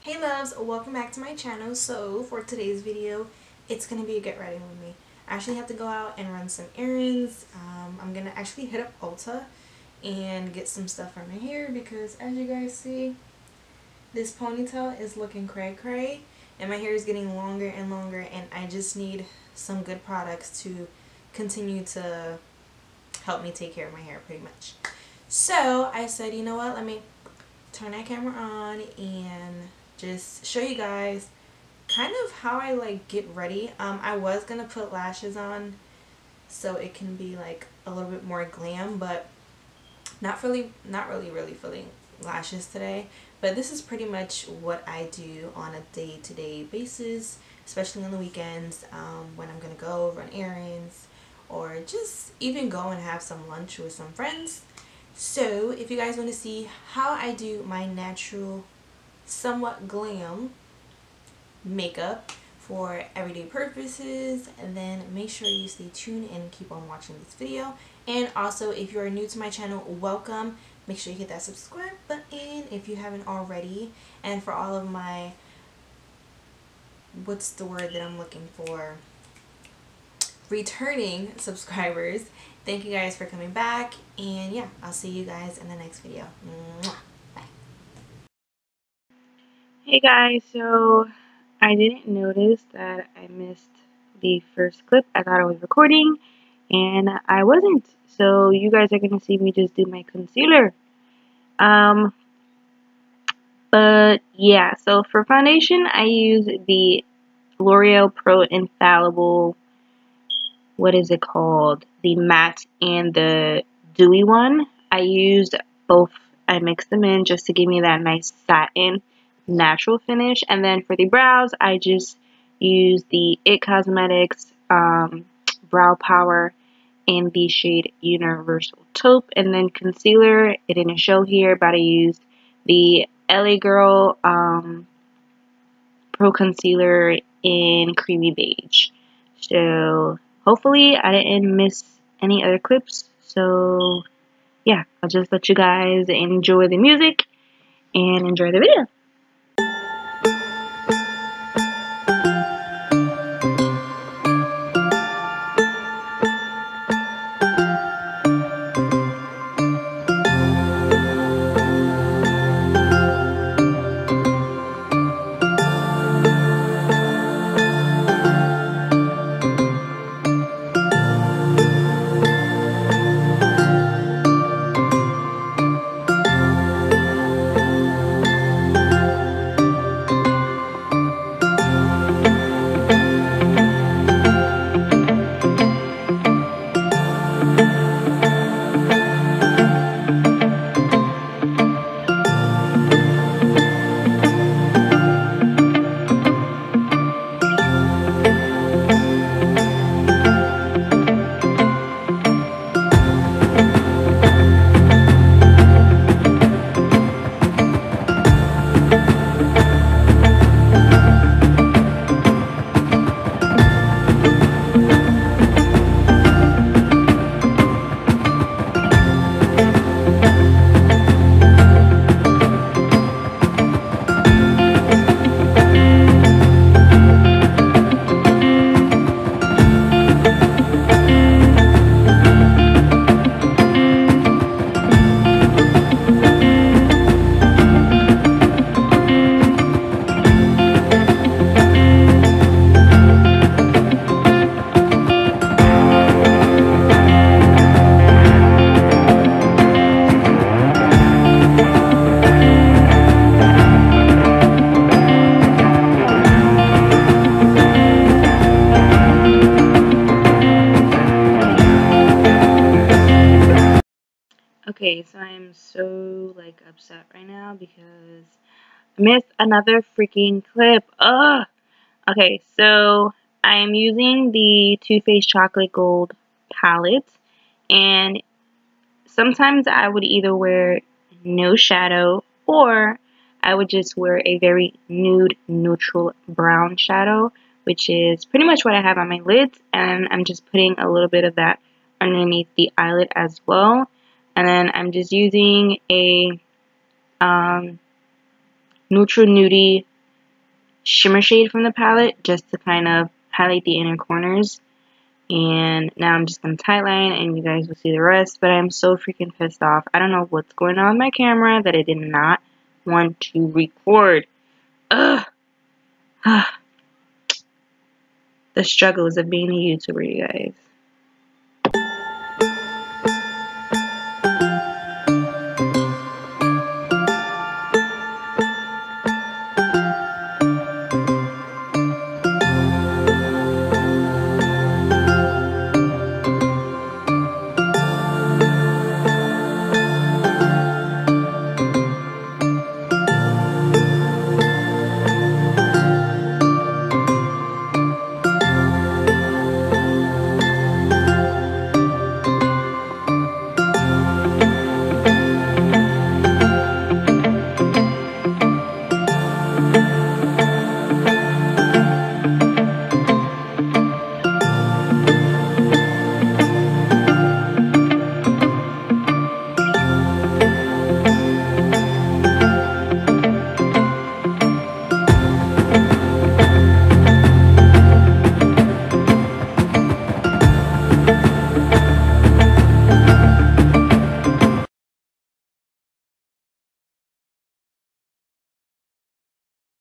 Hey loves, welcome back to my channel. So for today's video, it's going to be a get ready with me. I actually have to go out and run some errands. I'm going to actually hit up Ulta and get some stuff for my hair because as you guys see, this ponytail is looking cray and my hair is getting longer and longer, and I just need some good products to continue to help me take care of my hair pretty much. So I said, you know what, let me turn that camera on and just show you guys kind of how I like get ready. I was gonna put lashes on so it can be like a little bit more glam, but not really feeling lashes today. But this is pretty much what I do on a day-to-day basis, especially on the weekends, when I'm gonna go run errands or just even go and have some lunch with some friends. So if you guys want to see how I do my natural, somewhat glam makeup for everyday purposes, and then make sure you stay tuned and keep on watching this video. And also, if you are new to my channel, welcome. Make sure you hit that subscribe button if you haven't already. And for all of my, what's the word that I'm looking for, returning subscribers, thank you guys for coming back, and yeah, I'll see you guys in the next video. Mwah. Bye. Hey guys, so I didn't notice that I missed the first clip. I thought I was recording and I wasn't. So you guys are going to see me just do my concealer. But yeah, so for foundation I use the L'Oreal Pro Infallible, what is it called? The matte and the dewy one. I used both. I mixed them in just to give me that nice satin natural finish. And then for the brows, I just used the It Cosmetics Brow Power in the shade Universal Taupe. And then concealer, it didn't show here, but I used the LA Girl Pro Concealer in Creamy Beige. So hopefully I didn't miss any other clips. So yeah, I'll just let you guys enjoy the music and enjoy the video. Okay, so I'm so like upset right now because I missed another freaking clip. Ugh. Okay, so I am using the Too Faced Chocolate Gold palette, and sometimes I would either wear no shadow or I would just wear a very nude neutral brown shadow, which is pretty much what I have on my lids, and I'm just putting a little bit of that underneath the eyelid as well. And then I'm just using a neutral nudie shimmer shade from the palette just to kind of highlight the inner corners. And now I'm just going to tightline and you guys will see the rest. But I'm so freaking pissed off. I don't know what's going on with my camera that I did not want to record. Ugh. The struggles of being a YouTuber, you guys.